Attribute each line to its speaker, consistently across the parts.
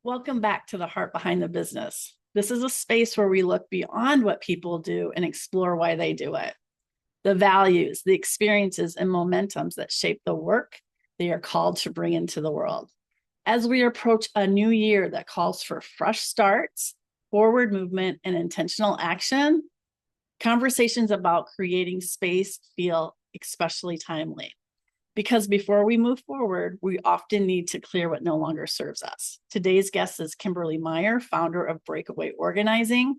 Speaker 1: Welcome back to the Heart Behind the Business. This is a space where we look beyond what people do and explore why they do it. The values, the experiences, and momentums that shape the work they are called to bring into the world. As we approach a new year that calls for fresh starts, forward movement, and intentional action, conversations about creating space feel especially timely. Because before we move forward, we often need to clear what no longer serves us. Today's guest is Kimberly Meyer, founder of Breakaway Organizing.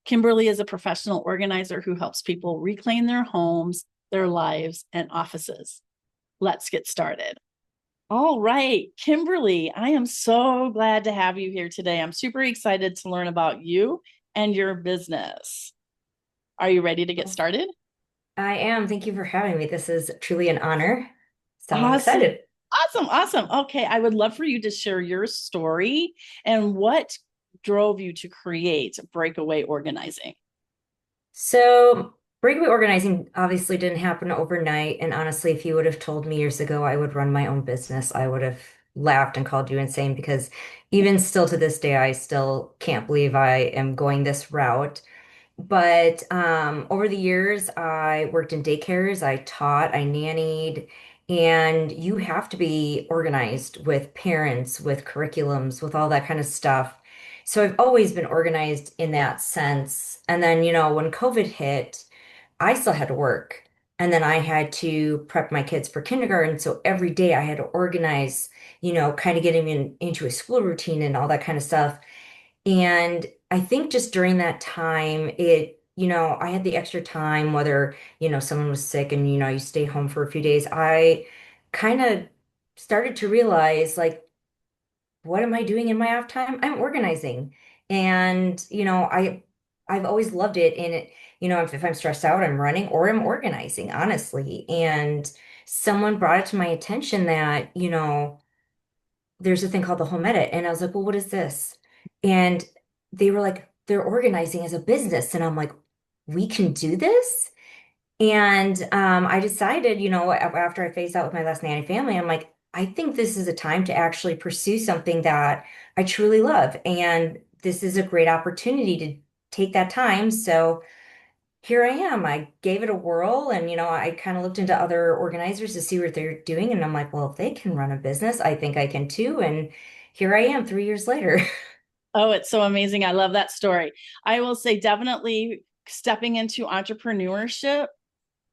Speaker 1: Kimberly is a professional organizer who helps people reclaim their homes, their lives, and offices. Let's get started. All right, Kimberly, I am so glad to have you here today. I'm super excited to learn about you and your business. Are you ready to get started?
Speaker 2: I am. Thank you for having me. This is truly an honor. So I'm
Speaker 1: Awesome.
Speaker 2: excited.
Speaker 1: Awesome. Okay. I would love for you to share your story and what drove you to create Breakaway Organizing.
Speaker 2: So, breakaway organizing obviously didn't happen overnight. And honestly, if you would have told me years ago I would run my own business, I would have laughed and called you insane because even still to this day, I still can't believe I am going this route. But over the years, I worked in daycares, I taught, I nannied, and you have to be organized with parents, with curriculums, with all that kind of stuff. So I've always been organized in that sense. And then, when COVID hit, I still had to work. And then I had to prep my kids for kindergarten. So every day I had to organize, kind of getting into a school routine and all that kind of stuff. And I think just during that time, I had the extra time, whether, someone was sick and, you stay home for a few days. I kind of started to realize, like, what am I doing in my off time? I'm organizing. And, I've always loved it. And if I'm stressed out, I'm running or I'm organizing, honestly. And someone brought it to my attention that, there's a thing called the home edit. And I was like, well, what is this? And they were like, they're organizing as a business. And I'm like, we can do this? And I decided, after I phased out with my last nanny family, I'm like, I think this is a time to actually pursue something that I truly love. And this is a great opportunity to take that time. So here I am. I gave it a whirl and, I kind of looked into other organizers to see what they're doing. And I'm like, well, if they can run a business, I think I can too. And here I am 3 years later.
Speaker 1: Oh, it's so amazing. I love that story. I will say, definitely stepping into entrepreneurship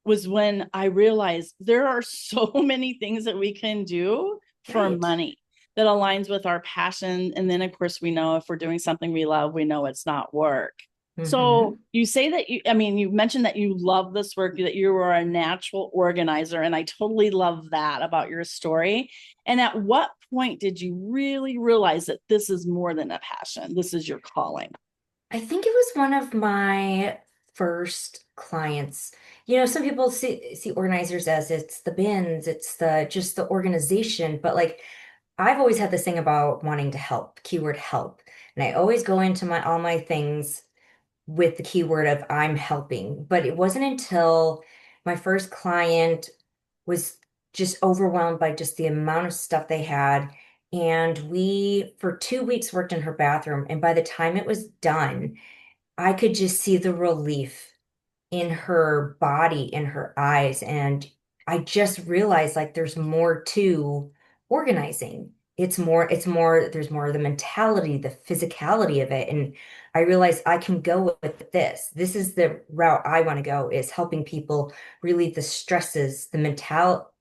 Speaker 1: was when I realized there are so many things that we can do for
Speaker 2: Right.
Speaker 1: money that aligns with our passion. And then, of course, we know if we're doing something we love, we know it's not work. So
Speaker 2: Hmm.
Speaker 1: you say that you mentioned that you love this work, that you were a natural organizer. And I totally love that about your story. And at what point did you really realize that this is more than a passion? This is your calling?
Speaker 2: I think it was one of my first clients. Some people see organizers as it's the bins, it's the just the organization, but like I've always had this thing about wanting to help, keyword help. And I always go into my all my things with the keyword of I'm helping. But it wasn't until my first client was just overwhelmed by just the amount of stuff they had. And we, for 2 weeks, worked in her bathroom. And by the time it was done, I could just see the relief in her body, in her eyes. And I just realized like there's more to organizing. There's more of the mentality, the physicality of it. And I realized I can go with this. This is the route I want to go is helping people relieve the stresses, the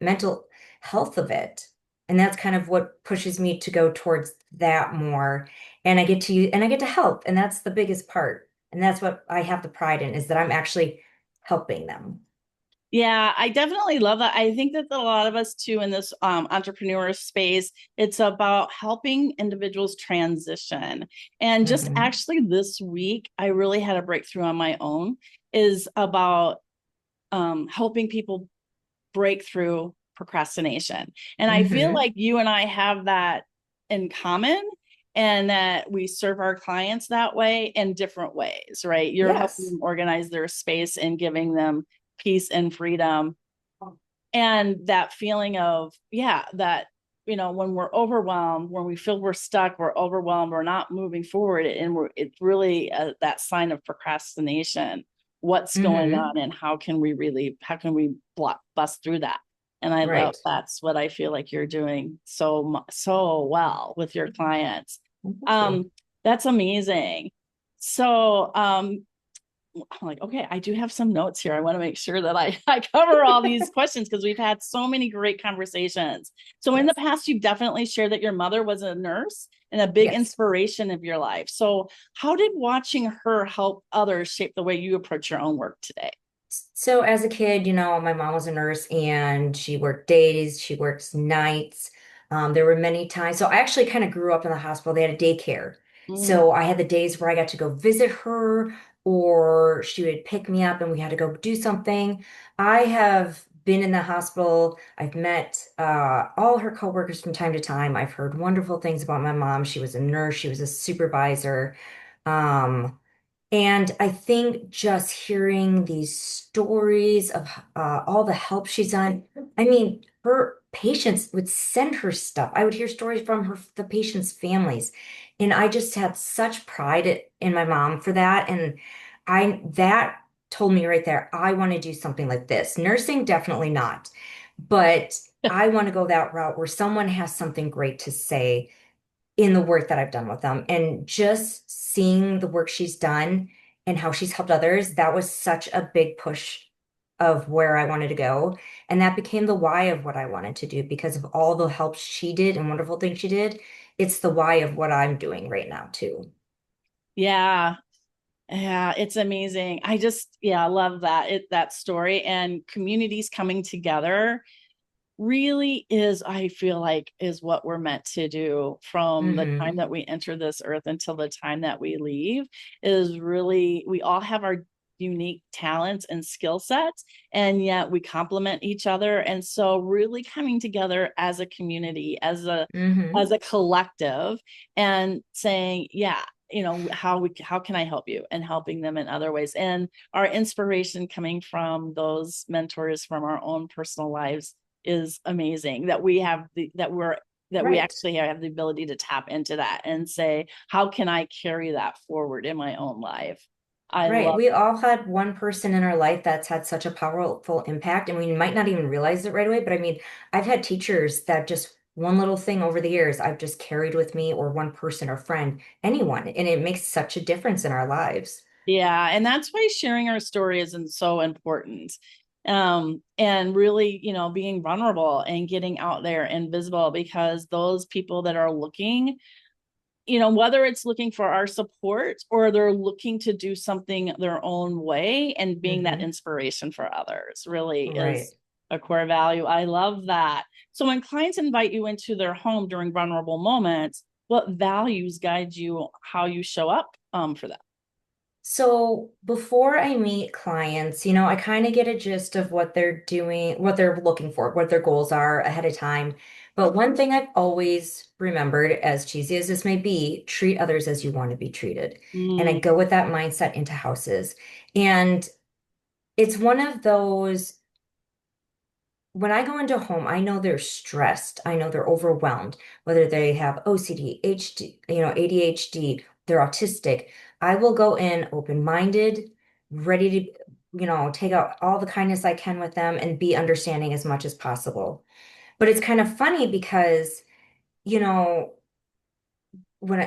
Speaker 2: mental health of it. And that's kind of what pushes me to go towards that more. And I get to help. And that's the biggest part. And that's what I have the pride in is that I'm actually helping them.
Speaker 1: Yeah, I definitely love that. I think that a lot of us too in this entrepreneur space, it's about helping individuals transition. And just
Speaker 2: Hmm.
Speaker 1: actually this week, I really had a breakthrough on my own is about helping people break through procrastination. And I feel
Speaker 2: Hmm.
Speaker 1: like you and I have that in common and that we serve our clients that way in different ways, right? You're helping
Speaker 2: Yes.
Speaker 1: them organize their space and giving them peace and freedom and that feeling of, yeah, that when we're overwhelmed, when we feel we're stuck, we're overwhelmed, we're not moving forward, and it's really that sign of procrastination. What's going
Speaker 2: Hmm.
Speaker 1: on, and how can we bust through that? And I love
Speaker 2: Right.
Speaker 1: that's what I feel like you're doing so well with your clients.
Speaker 2: Thank you.
Speaker 1: Um, that's amazing. So, I'm like, okay, I do have some notes here. I want to make sure that I cover all these questions because we've had so many great conversations. So, in the
Speaker 2: Yes.
Speaker 1: past, you've definitely shared that your mother was a nurse and a big
Speaker 2: Yes.
Speaker 1: inspiration of your life. So, how did watching her help others shape the way you approach your own work today?
Speaker 2: So as a kid, my mom was a nurse and she worked days, she worked nights. There were many times. So I actually kind of grew up in the hospital. They had a daycare.
Speaker 1: Mm,
Speaker 2: So I had the days where I got to go visit her or she would pick me up and we had to go do something. I have been in the hospital. I've met all her coworkers from time to time. I've heard wonderful things about my mom. She was a nurse, she was a supervisor. Um, and I think just hearing these stories of all the help she's done, I mean, her patients would send her stuff. I would hear stories from the patients' families. And I just had such pride in my mom for that. And that told me right there, I want to do something like this. Nursing, definitely not. But I want to go that route where someone has something great to say in the work that I've done with them. And just seeing the work she's done and how she's helped others, that was such a big push of where I wanted to go. And that became the why of what I wanted to do because of all the help she did and wonderful things she did. It's the why of what I'm doing right now, too.
Speaker 1: yeah. Yeah, it's amazing. I love that story and communities coming together really is, I feel like, is what we're meant to do from the time
Speaker 2: Hmm.
Speaker 1: that we enter this earth until the time that we leave. Is really, we all have our unique talents and skill sets, and yet we complement each other. And so really coming together as a community, as
Speaker 2: Hmm.
Speaker 1: a collective, and saying, yeah, how can I help you, and helping them in other ways, and our inspiration coming from those mentors from our own personal lives is amazing, that we have that we
Speaker 2: Right.
Speaker 1: actually have the ability to tap into that and say, how can I carry that forward in my own life? I
Speaker 2: Right.
Speaker 1: love.
Speaker 2: We all had one person in our life that's had such a powerful impact, and we might not even realize it right away. But I mean, I've had teachers that just one little thing over the years I've just carried with me, or one person or friend, anyone, and it makes such a difference in our lives.
Speaker 1: Yeah, and that's why sharing our story isn't so important. And really, being vulnerable and getting out there and visible, because those people that are looking, whether it's looking for our support or they're looking to do something their own way, and being that
Speaker 2: Hmm.
Speaker 1: inspiration for others really
Speaker 2: Right.
Speaker 1: is a core value. I love that. So when clients invite you into their home during vulnerable moments, what values guide you how you show up for them?
Speaker 2: So before I meet clients, I kind of get a gist of what they're doing, what they're looking for, what their goals are ahead of time. But one thing I've always remembered, as cheesy as this may be, treat others as you want to be treated. And I
Speaker 1: Mm,
Speaker 2: go with that mindset into houses. And it's one of those, when I go into a home, I know they're stressed. I know they're overwhelmed, whether they have OCD, HD, ADHD, they're autistic. I will go in open-minded, ready to, take out all the kindness I can with them and be understanding as much as possible. But it's kind of funny because, you know,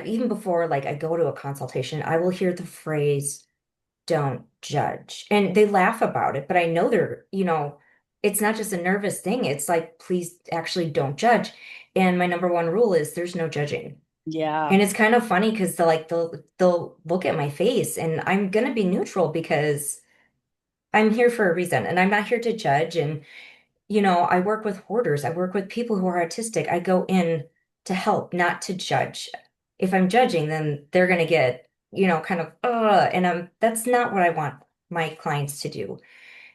Speaker 2: even before like I go to a consultation, I will hear the phrase, don't judge. And they laugh about it, but I know it's not just a nervous thing. It's like, please actually don't judge. And my number one rule is there's no judging.
Speaker 1: yeah.
Speaker 2: And it's kind of funny because they'll look at my face and I'm gonna be neutral because I'm here for a reason and I'm not here to judge. And I work with hoarders. I work with people who are autistic. I go in to help, not to judge. If I'm judging, then they're going to get, kind of, and that's not what I want my clients to do.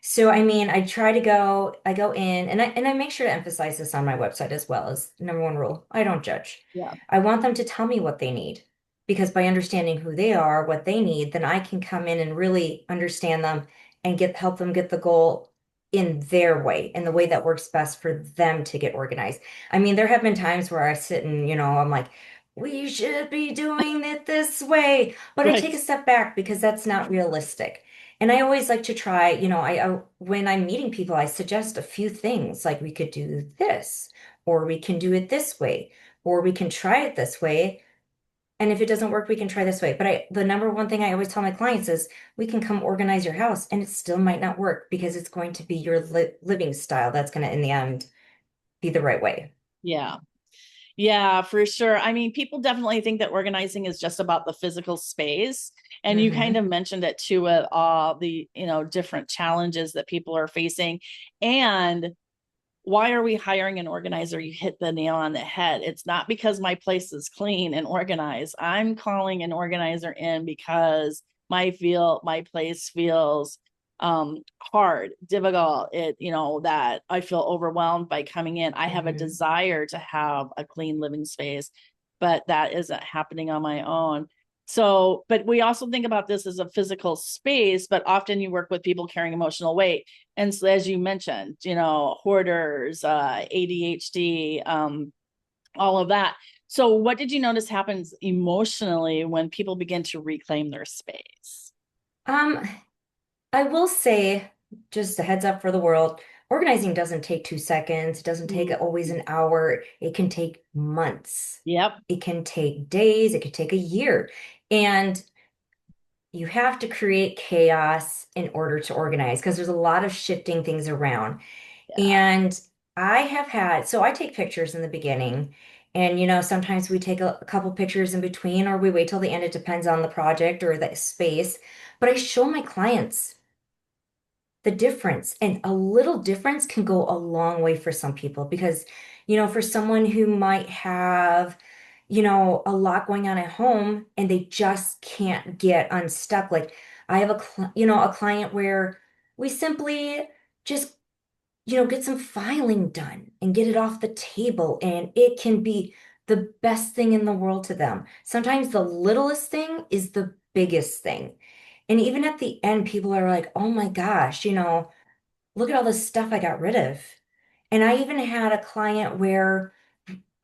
Speaker 2: So, I mean, I go in and I make sure to emphasize this on my website as well as number one rule. I don't judge.
Speaker 1: Yeah.
Speaker 2: I want them to tell me what they need because by understanding who they are, what they need, then I can come in and really understand them and help them get the goal. in their way, in the way that works best for them to get organized. I mean, there have been times where I sit and, I'm like, we should be doing it this way. But I take
Speaker 1: Right.
Speaker 2: a step back because that's not realistic. And I always like to try, when I'm meeting people, I suggest a few things like we could do this, or we can do it this way, or we can try it this way. And if it doesn't work, we can try this way. But the number one thing I always tell my clients is we can come organize your house and it still might not work because it's going to be your living style. That's going to, in the end, be the right way.
Speaker 1: Yeah. Yeah, for sure. I mean, people definitely think that organizing is just about the physical space. And you kind
Speaker 2: Hmm.
Speaker 1: of mentioned it too, with all the, different challenges that people are facing. And why are we hiring an organizer? You hit the nail on the head. It's not because my place is clean and organized. I'm calling an organizer in because my place feels hard, difficult. That I feel overwhelmed by coming in. I have a
Speaker 2: Hmm.
Speaker 1: desire to have a clean living space, but that isn't happening on my own. So, but we also think about this as a physical space, but often you work with people carrying emotional weight. And so, as you mentioned, hoarders, ADHD, all of that. So, what did you notice happens emotionally when people begin to reclaim their space?
Speaker 2: Um, I will say, just a heads up for the world, organizing doesn't take 2 seconds. It doesn't take always
Speaker 1: Mhm.
Speaker 2: an hour. It can take months.
Speaker 1: Yep.
Speaker 2: It can take days. It could take a year. And you have to create chaos in order to organize because there's a lot of shifting things around.
Speaker 1: Yeah.
Speaker 2: And so I take pictures in the beginning, and sometimes we take a couple pictures in between, or we wait till the end. It depends on the project or the space. But I show my clients the difference, and a little difference can go a long way for some people because, for someone who might have, a lot going on at home and they just can't get unstuck. Like I have a client where we simply just get some filing done and get it off the table. And it can be the best thing in the world to them. Sometimes the littlest thing is the biggest thing. And even at the end, people are like, oh my gosh, look at all this stuff I got rid of. And I even had a client where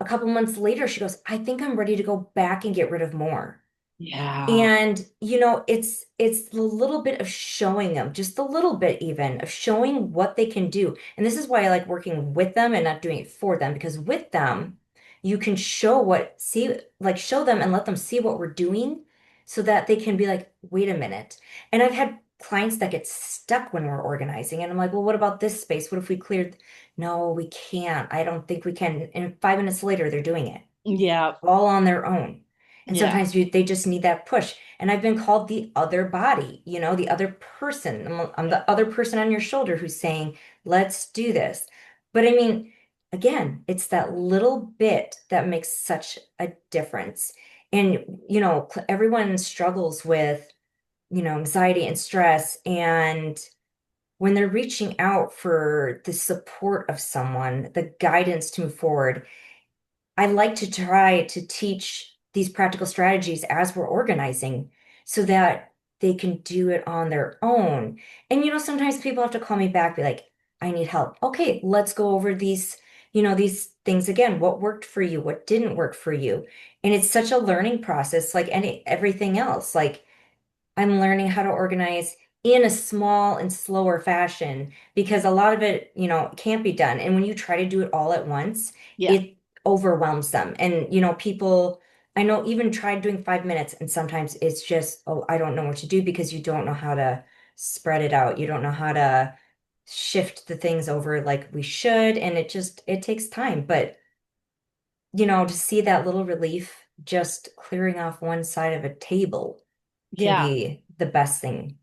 Speaker 2: a couple months later, she goes, I think I'm ready to go back and get rid of more.
Speaker 1: Yeah.
Speaker 2: And it's the little bit of showing them, just a little bit even of showing what they can do. And this is why I like working with them and not doing it for them, because with them, you can show them and let them see what we're doing so that they can be like, wait a minute. And I've had clients that get stuck when we're organizing. And I'm like, well, what about this space? What if we cleared? No, we can't. I don't think we can. And 5 minutes later, they're doing it
Speaker 1: Yeah.
Speaker 2: all on their own. And
Speaker 1: Yeah.
Speaker 2: sometimes they just need that push. And I've been called the other body, the other person. I'm
Speaker 1: Yeah.
Speaker 2: the other person on your shoulder who's saying, let's do this. But I mean, again, it's that little bit that makes such a difference. And, everyone struggles with, anxiety and stress. And when they're reaching out for the support of someone, the guidance to move forward, I like to try to teach these practical strategies as we're organizing so that they can do it on their own. And sometimes people have to call me back, be like, I need help. Okay, let's go over these things again. What worked for you? What didn't work for you? And it's such a learning process, like everything else. Like I'm learning how to organize in a small and slower fashion because a lot of it, can't be done. And when you try to do it all at once,
Speaker 1: Yeah.
Speaker 2: it overwhelms them. And, people, I know even tried doing 5 minutes and sometimes it's just, oh, I don't know what to do because you don't know how to spread it out. You don't know how to shift the things over like we should. And it takes time. But, to see that little relief just clearing off one side of a table can
Speaker 1: Yeah.
Speaker 2: be the best thing.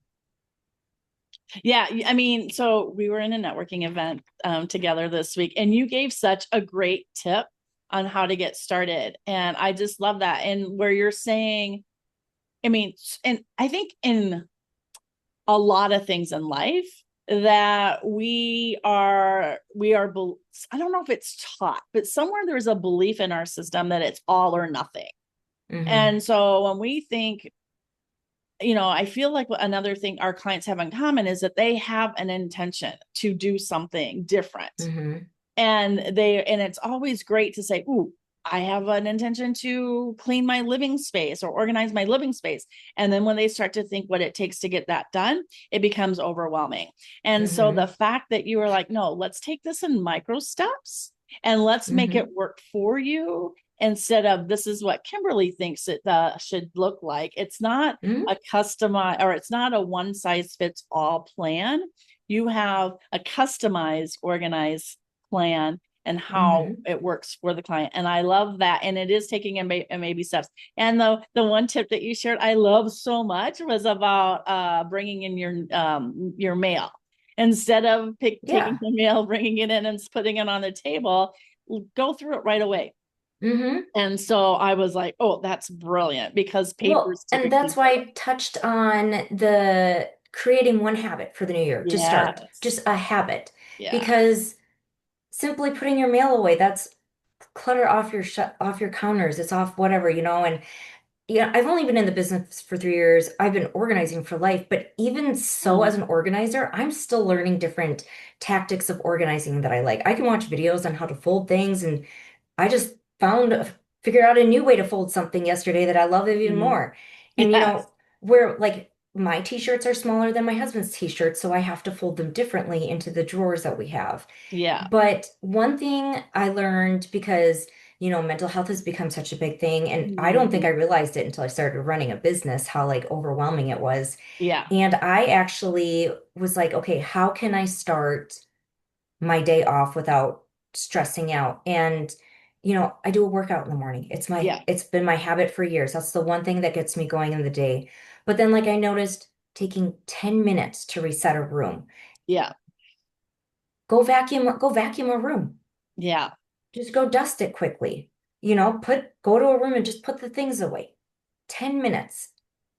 Speaker 1: Yeah. I mean, so we were in a networking event together this week, and you gave such a great tip on how to get started. And I just love that. And where you're saying, I mean, and I think in a lot of things in life that I don't know if it's taught, but somewhere there's a belief in our system that it's all or nothing.
Speaker 2: Hmm.
Speaker 1: And so when we think I feel like another thing our clients have in common is that they have an intention to do something different.
Speaker 2: Hmm.
Speaker 1: And it's always great to say, ooh, I have an intention to clean my living space or organize my living space. And then when they start to think what it takes to get that done, it becomes overwhelming. And so
Speaker 2: Hmm.
Speaker 1: the fact that you were like, no, let's take this in micro steps and let's make
Speaker 2: Hmm.
Speaker 1: it work for you, instead of this is what Kimberly thinks it should look like. It's not
Speaker 2: Hmm.
Speaker 1: a customized, or it's not a one size fits all plan. You have a customized, organized plan and how
Speaker 2: Hmm.
Speaker 1: it works for the client. And I love that. And it is taking a baby steps. And the one tip that you shared, I love so much, was about bringing in your mail. Instead of taking
Speaker 2: Yeah.
Speaker 1: the mail, bringing it in and putting it on the table, go through it right away.
Speaker 2: Hmm.
Speaker 1: And so I was like, oh, that's brilliant, because
Speaker 2: Well,
Speaker 1: papers
Speaker 2: and
Speaker 1: typically
Speaker 2: that's why I touched on the creating one habit for the new year to start,
Speaker 1: yes.
Speaker 2: just a habit,
Speaker 1: Yeah.
Speaker 2: because simply putting your mail away, that's clutter off off your counters. It's off whatever, and yeah, I've only been in the business for 3 years. I've been organizing for life, but even so,
Speaker 1: Mm,
Speaker 2: as an organizer, I'm still learning different tactics of organizing that I like. I can watch videos on how to fold things, and I just figured out a new way to fold something yesterday that I love even
Speaker 1: mhm.
Speaker 2: more. And
Speaker 1: Yes.
Speaker 2: where like my t-shirts are smaller than my husband's t-shirts, so I have to fold them differently into the drawers that we have.
Speaker 1: Yeah.
Speaker 2: But one thing I learned, because mental health has become such a big thing, and I don't think
Speaker 1: Mhm.
Speaker 2: I realized it until I started running a business, how like overwhelming it was.
Speaker 1: Yeah.
Speaker 2: And I actually was like, okay, how can I start my day off without stressing out? And I do a workout in the morning.
Speaker 1: Yeah.
Speaker 2: It's been my habit for years. That's the one thing that gets me going in the day. But then like I noticed taking 10 minutes to reset a room.
Speaker 1: Yeah.
Speaker 2: Go vacuum a room.
Speaker 1: Yeah.
Speaker 2: Just go dust it quickly. Go to a room and just put the things away. 10 minutes.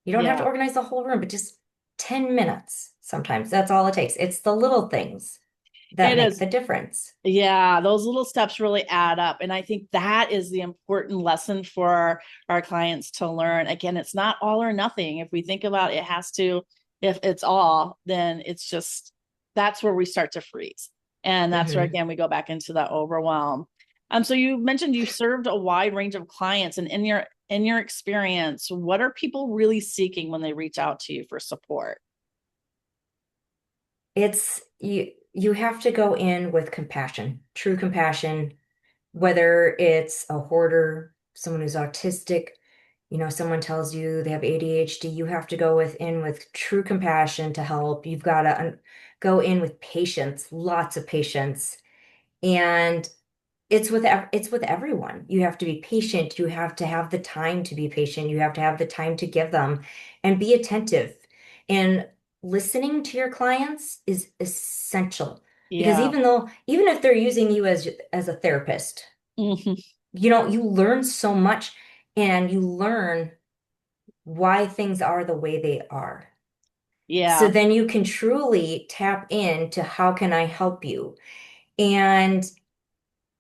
Speaker 2: You don't have to
Speaker 1: Yeah.
Speaker 2: organize the whole room, but just 10 minutes. Sometimes that's all it takes. It's the little things that
Speaker 1: It
Speaker 2: make
Speaker 1: is.
Speaker 2: the difference.
Speaker 1: Yeah, those little steps really add up. And I think that is the important lesson for our clients to learn. Again, it's not all or nothing. If we think about it, it has to, if it's all, then it's just, that's where we start to freeze. And that's where,
Speaker 2: Hmm.
Speaker 1: again, we go back into that overwhelm. So you mentioned you served a wide range of clients, and in your experience, what are people really seeking when they reach out to you for support?
Speaker 2: It's you have to go in with compassion, true compassion, whether it's a hoarder, someone who's autistic, someone tells you they have ADHD, you have to go in with true compassion to help. You've got to go in with patience, lots of patience. And it's with everyone. You have to be patient. You have to have the time to be patient. You have to have the time to give them and be attentive. And listening to your clients is essential, because
Speaker 1: Yeah.
Speaker 2: even if they're using you as a therapist,
Speaker 1: Mhm.
Speaker 2: you learn so much, and you learn why things are the way they are. So
Speaker 1: Yeah.
Speaker 2: then you can truly tap into how can I help you? And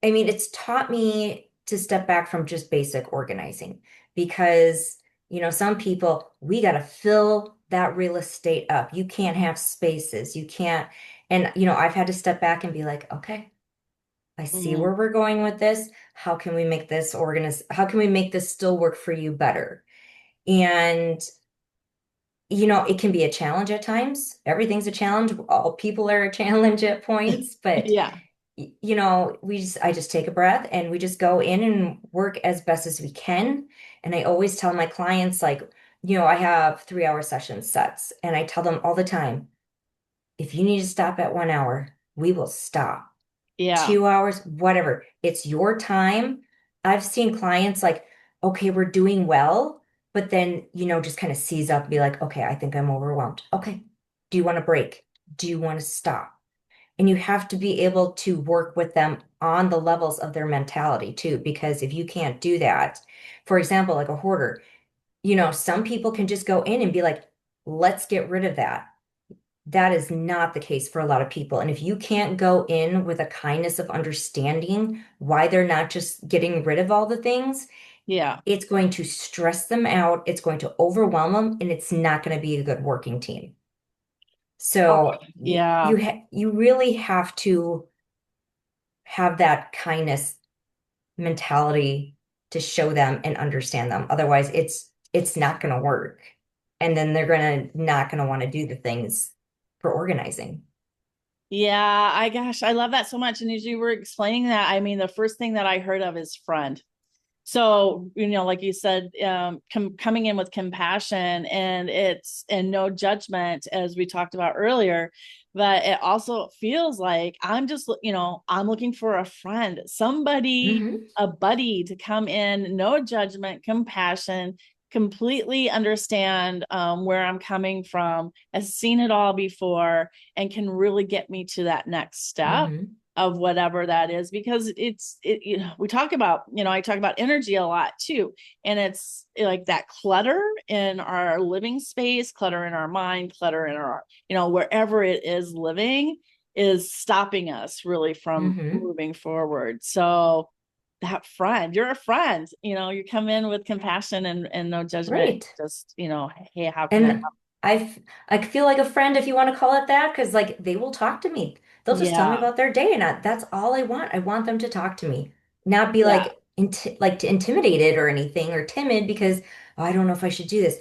Speaker 2: I mean, it's taught me to step back from just basic organizing, because, some people, we got to fill that real estate up. You can't have spaces. You can't. And, I've had to step back and be like, okay, I see
Speaker 1: Mhm.
Speaker 2: where we're going with this. How can we make this still work for you better? And, it can be a challenge at times. Everything's a challenge. All people are a challenge at points, but
Speaker 1: Yeah.
Speaker 2: I just take a breath and we just go in and work as best as we can. And I always tell my clients, like, I have 3-hour session sets, and I tell them all the time, if you need to stop at 1 hour, we will stop.
Speaker 1: Yeah.
Speaker 2: 2 hours, whatever. It's your time. I've seen clients like, okay, we're doing well, but then, just kind of seize up and be like, okay, I think I'm overwhelmed. Okay. Do you want to break? Do you want to stop? And you have to be able to work with them on the levels of their mentality too, because if you can't do that, for example, like a hoarder, some people can just go in and be like, let's get rid of that. That is not the case for a lot of people. And if you can't go in with a kindness of understanding why they're not just getting rid of all the things,
Speaker 1: Yeah.
Speaker 2: It's going to stress them out, it's going to overwhelm them, and it's not going to be a good working team.
Speaker 1: Oh,
Speaker 2: So
Speaker 1: yeah.
Speaker 2: you really have to have that kindness mentality to show them and understand them. Otherwise, it's not going to work. And then they're gonna not going to want to do the things for organizing.
Speaker 1: Yeah. I gosh, I love that so much. And as you were explaining that, I mean, the first thing that I heard of is friend. So, like you said, coming in with compassion and no judgment, as we talked about earlier, but it also feels like I'm looking for a friend, somebody,
Speaker 2: Hmm.
Speaker 1: a buddy to come in, no judgment, compassion, completely understand where I'm coming from, has seen it all before, and can really get me to that next step
Speaker 2: Hmm.
Speaker 1: of whatever that is, because we talk about, I talk about energy a lot too, and it's like that clutter in our living space, clutter in our mind, clutter in our, wherever it is living, is stopping us really from
Speaker 2: Hmm.
Speaker 1: moving forward. So that friend, you're a friend, you come in with compassion and no judgment,
Speaker 2: Right.
Speaker 1: just, hey, how can I help?
Speaker 2: And I feel like a friend, if you want to call it that, because like they will talk to me. They'll just tell me
Speaker 1: Yeah.
Speaker 2: about their day, and that's all I want. I want them to talk to me, not be
Speaker 1: Yeah.
Speaker 2: like intimidated or anything or timid because oh, I don't know if I should do this.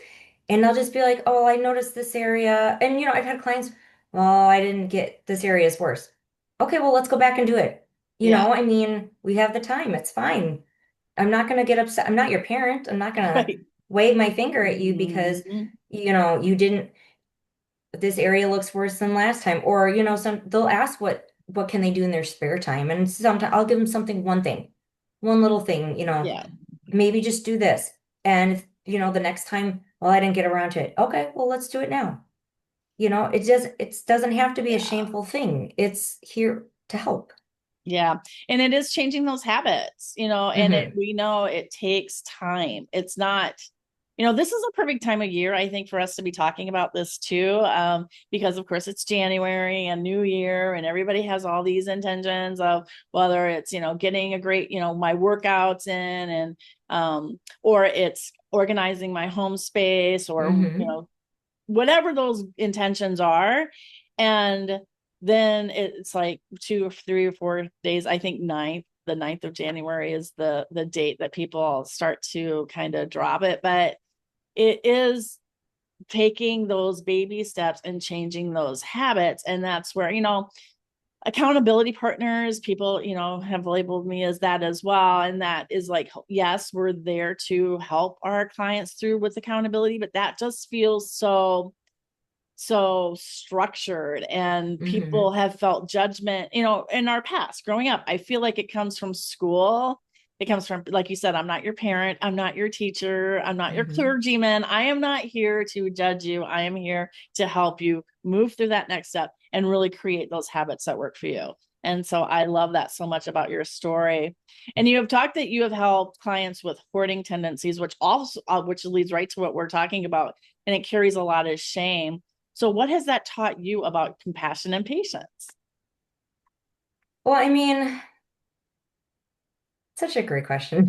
Speaker 2: And they'll just be like, "Oh, I noticed this area." And I've had clients, "Oh, I didn't get this area is worse." Okay, well, let's go back and do it.
Speaker 1: Yeah.
Speaker 2: I mean, we have the time. It's fine. I'm not going to get upset. I'm not your parent. I'm not going to
Speaker 1: Right.
Speaker 2: wave my finger at you because,
Speaker 1: Mhm.
Speaker 2: you didn't, this area looks worse than last time. Or, they'll ask what can they do in their spare time? And sometimes I'll give them something, one little thing,
Speaker 1: Yeah.
Speaker 2: maybe just do this. And if, the next time, well, I didn't get around to it. Okay, well, let's do it now. It doesn't have to be a
Speaker 1: Yeah.
Speaker 2: shameful thing. It's here to help.
Speaker 1: Yeah. And it is changing those habits, and
Speaker 2: Hmm.
Speaker 1: we know it takes time. It's not, this is a perfect time of year, I think, for us to be talking about this too. Because of course it's January and New Year, and everybody has all these intentions of whether it's, getting a great, my workouts in, and or it's organizing my home space, or,
Speaker 2: Hmm.
Speaker 1: whatever those intentions are. And then it's like 2 or 3 or 4 days, I think the 9th of January is the date that people start to kind of drop it. But it is taking those baby steps and changing those habits. And that's where, accountability partners, people, have labeled me as that as well. And that is like, yes, we're there to help our clients through with accountability, but that just feels so structured, and people
Speaker 2: Hmm.
Speaker 1: have felt judgment, in our past growing up. I feel like it comes from school. It comes from, like you said, I'm not your parent, I'm not your teacher, I'm not your
Speaker 2: Hmm.
Speaker 1: clergyman. I am not here to judge you. I am here to help you move through that next step and really create those habits that work for you. And so I love that so much about your story. And you have talked that you have helped clients with hoarding tendencies, which also which leads right to what we're talking about, and it carries a lot of shame. So, what has that taught you about compassion and patience?
Speaker 2: Well, I mean, such a great question.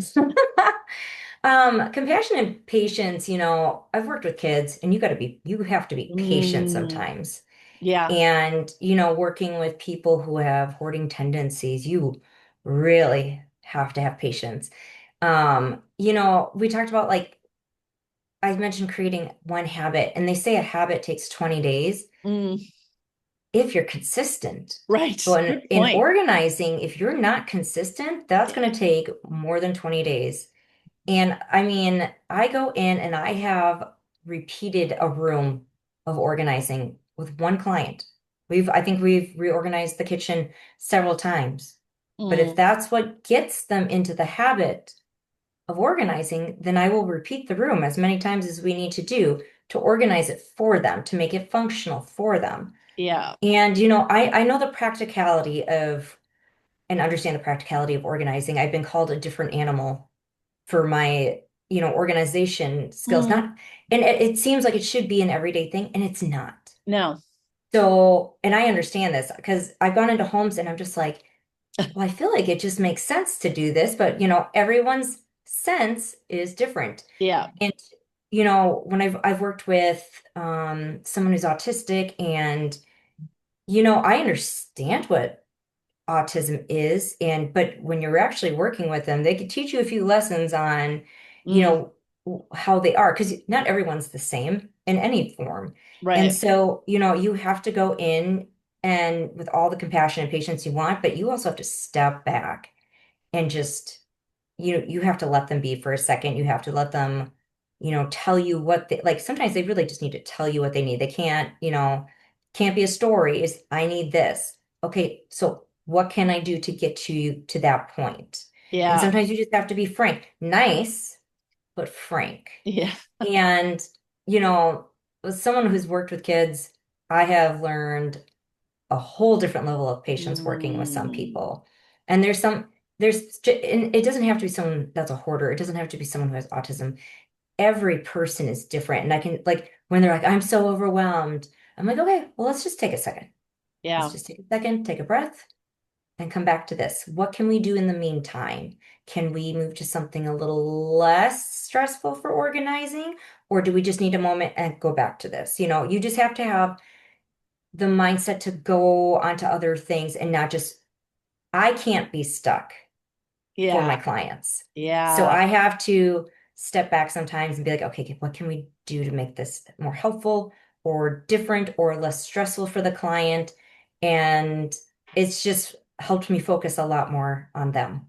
Speaker 2: Compassion and patience, I've worked with kids and you have to be patient
Speaker 1: Mm,
Speaker 2: sometimes.
Speaker 1: yeah.
Speaker 2: And, working with people who have hoarding tendencies, you really have to have patience. We talked about like I mentioned creating one habit, and they say a habit takes 20 days
Speaker 1: Mm,
Speaker 2: if you're consistent.
Speaker 1: right.
Speaker 2: But in,
Speaker 1: Good
Speaker 2: in
Speaker 1: point.
Speaker 2: organizing, if you're not consistent, that's
Speaker 1: Yeah.
Speaker 2: going to take more than 20 days. And I mean, I go in and I have repeated a room of organizing with one client. I think we've reorganized the kitchen several times. But if
Speaker 1: Mm,
Speaker 2: that's what gets them into the habit of organizing, then I will repeat the room as many times as we need to do to organize it for them, to make it functional for them.
Speaker 1: yeah.
Speaker 2: And, I know the practicality of and understand the practicality of organizing. I've been called a different animal for my, organization skills.
Speaker 1: Mm,
Speaker 2: Not, and it seems like it should be an everyday thing, and it's not.
Speaker 1: no.
Speaker 2: So, and I understand this because I've gone into homes and I'm just like, well, I feel like it just makes sense to do this, but everyone's sense is different.
Speaker 1: Yeah.
Speaker 2: And when I've worked with someone who's autistic, and I understand what autism is, but when you're actually working with them, they could teach you a few lessons on, you
Speaker 1: Mm,
Speaker 2: know, how they are, because not everyone's the same in any form. And
Speaker 1: right.
Speaker 2: so, you have to go in and with all the compassion and patience you want, but you also have to step back and just you have to let them be for a second. You have to let them, tell you what they like. Sometimes they really just need to tell you what they need. They can't be a story. Is I need this. Okay, so what can I do to get you to that point? And
Speaker 1: Yeah.
Speaker 2: sometimes you just have to be frank, nice, but frank.
Speaker 1: Yeah.
Speaker 2: And, as someone who's worked with kids, I have learned a whole different level of patience working with some
Speaker 1: Mm,
Speaker 2: people. And and it doesn't have to be someone that's a hoarder. It doesn't have to be someone who has autism. Every person is different. And I can, like, when they're like, I'm so overwhelmed, I'm like, okay, well, let's just take a second. Let's
Speaker 1: yeah.
Speaker 2: just take a second, take a breath, and come back to this. What can we do in the meantime? Can we move to something a little less stressful for organizing? Or do we just need a moment and go back to this? You just have to have the mindset to go onto other things and not just, I can't be stuck for
Speaker 1: Yeah.
Speaker 2: my clients. So
Speaker 1: Yeah.
Speaker 2: I have to step back sometimes and be like, okay, what can we do to make this more helpful or different or less stressful for the client? And it's just helped me focus a lot more on them.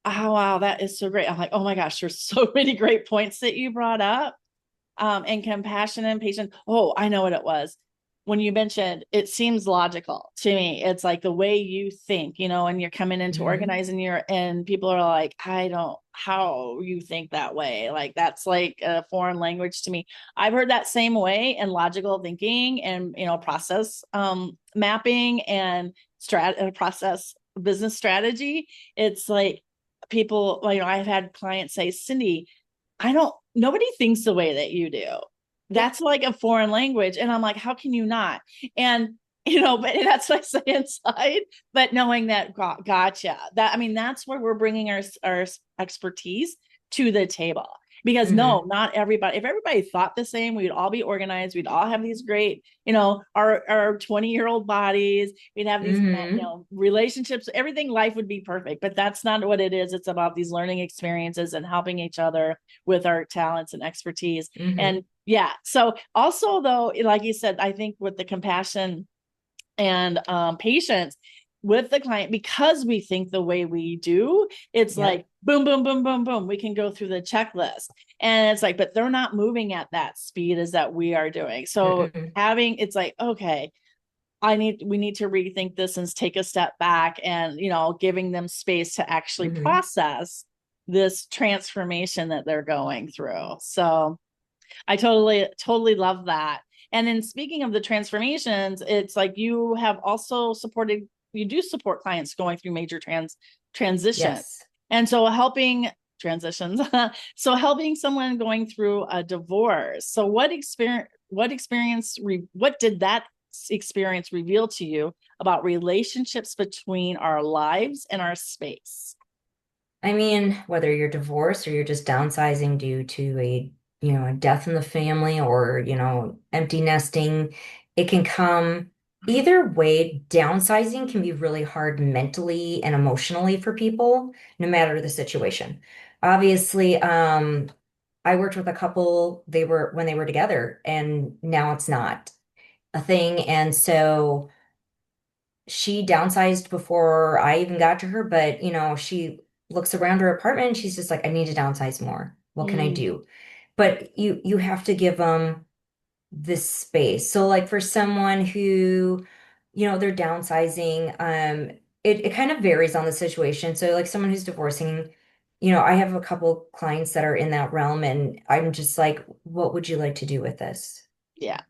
Speaker 1: Oh, wow. That is so great. I'm like, oh my gosh, there's so many great points that you brought up. And compassion and patience. Oh, I know what it was. When you mentioned it seems logical to me. It's like the way you think, and you're coming into
Speaker 2: Hmm.
Speaker 1: organizing and people are like, I don't how you think that way. Like that's like a foreign language to me. I've heard that same way in logical thinking and process mapping and process business strategy. It's like people, I've had clients say, Cindy, I don't, nobody thinks the way that you do.
Speaker 2: Yeah.
Speaker 1: That's like a foreign language. And I'm like, how can you not? And, but that's what I say inside. But knowing that, gotcha. That's where we're bringing our expertise to the table. Because no,
Speaker 2: Hmm.
Speaker 1: not everybody. If everybody thought the same, we'd all be organized. We'd all have these great, our 20-year-old bodies. We'd have these,
Speaker 2: Hmm.
Speaker 1: relationships. Everything, life would be perfect. But that's not what it is. It's about these learning experiences and helping each other with our talents and expertise.
Speaker 2: Hmm.
Speaker 1: And yeah, so also though, like you said, I think with the compassion and patience with the client, because we think the way we do, it's
Speaker 2: Yep.
Speaker 1: like boom, boom, boom, boom, boom. We can go through the checklist. And it's like, but they're not moving at that speed as that we are doing. So
Speaker 2: Mm-mm.
Speaker 1: it's like, okay, we need to rethink this and take a step back and, giving them space to actually
Speaker 2: Hmm.
Speaker 1: process this transformation that they're going through. So I totally, totally love that. And then speaking of the transformations, it's like you have also you do support clients going through major transition.
Speaker 2: Yes.
Speaker 1: And so helping transitions, so helping someone going through a divorce. So what did that experience reveal to you about relationships between our lives and our space?
Speaker 2: I mean, whether you're divorced or you're just downsizing due to a death in the family or, empty nesting, it can come either way. Downsizing can be really hard mentally and emotionally for people, no matter the situation. Obviously, I worked with a couple, they were when they were together, and now it's not a thing. And so she downsized before I even got to her, but she looks around her apartment and she's just like, I need to downsize more. What can I
Speaker 1: Mm,
Speaker 2: do? But you have to give them this space. So like for someone who, they're downsizing, it kind of varies on the situation. So like someone who's divorcing, I have a couple clients that are in that realm, and I'm just like, what would you like to do with this?
Speaker 1: yeah.